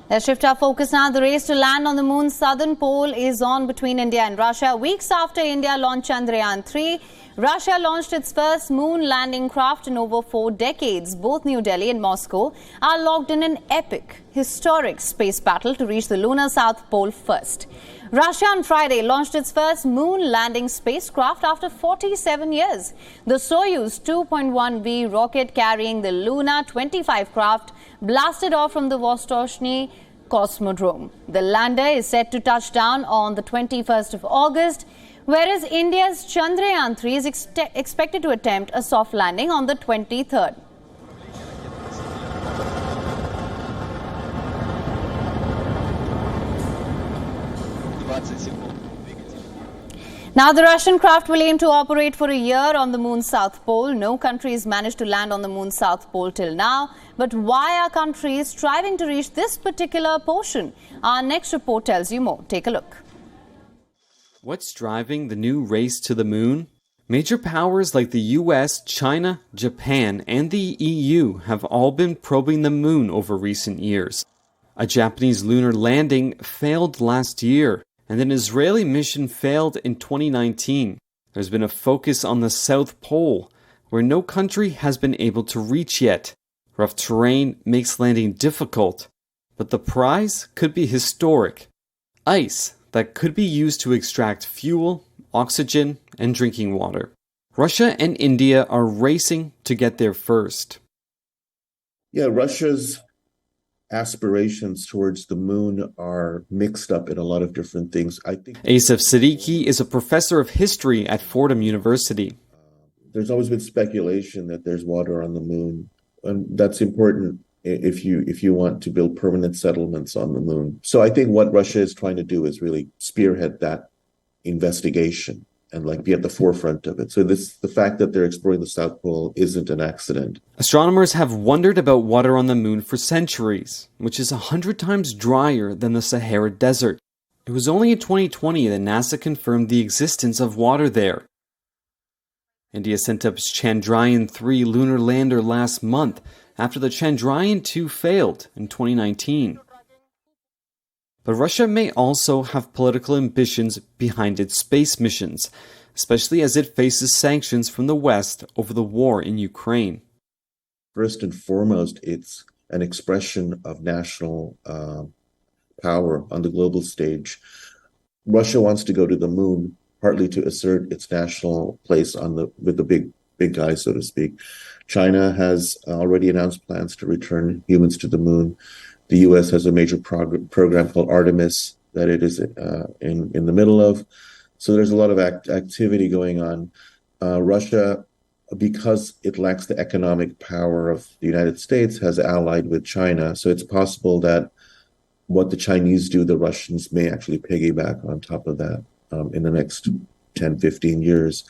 Let's shift our focus now. The race to land on the moon's southern pole is on between India and Russia. Weeks after India launched Chandrayaan-3, Russia launched its first moon landing craft in over 4 decades. Both New Delhi and Moscow are locked in an epic, historic space battle to reach the lunar south pole first. Russia on Friday launched its first moon landing spacecraft after 47 years. The Soyuz 2.1V rocket carrying the Luna 25 craft blasted off from the Vostochny Cosmodrome. The lander is set to touch down on the 21st of August, whereas India's Chandrayaan-3 is expected to attempt a soft landing on the 23rd. Now, the Russian craft will aim to operate for a year on the moon's south pole. No country has managed to land on the moon's south pole till now. But why are countries striving to reach this particular portion? Our next report tells you more. Take a look. What's driving the new race to the moon? Major powers like the US, China, Japan, and the EU have all been probing the moon over recent years. A Japanese lunar landing failed last year, and an Israeli mission failed in 2019. There's been a focus on the South Pole, where no country has been able to reach yet. Rough terrain makes landing difficult, but the prize could be historic. Ice that could be used to extract fuel, oxygen, and drinking water. Russia and India are racing to get there first. Yeah, Russia's aspirations towards the moon are mixed up in a lot of different things. I think Asif Siddiqui is a professor of history at Fordham University. There's always been speculation that there's water on the moon, and that's important if you want to build permanent settlements on the moon. So I think what Russia is trying to do is really spearhead that investigation and be at the forefront of it. So the fact that they're exploring the South Pole isn't an accident. Astronomers have wondered about water on the moon for centuries, which is 100 times drier than the Sahara Desert. It was only in 2020 that NASA confirmed the existence of water there. India sent up its Chandrayaan-3 lunar lander last month after the Chandrayaan-2 failed in 2019. But Russia may also have political ambitions behind its space missions, especially as it faces sanctions from the West over the war in Ukraine. First and foremost, it's an expression of national power on the global stage. Russia wants to go to the moon, partly to assert its national place with the big guys, so to speak. China has already announced plans to return humans to the moon. The U.S. has a major program called Artemis that it is in the middle of. So there's a lot of activity going on. Russia, because it lacks the economic power of the United States, has allied with China. So it's possible that what the Chinese do, the Russians may actually piggyback on top of that in the next 10, 15 years.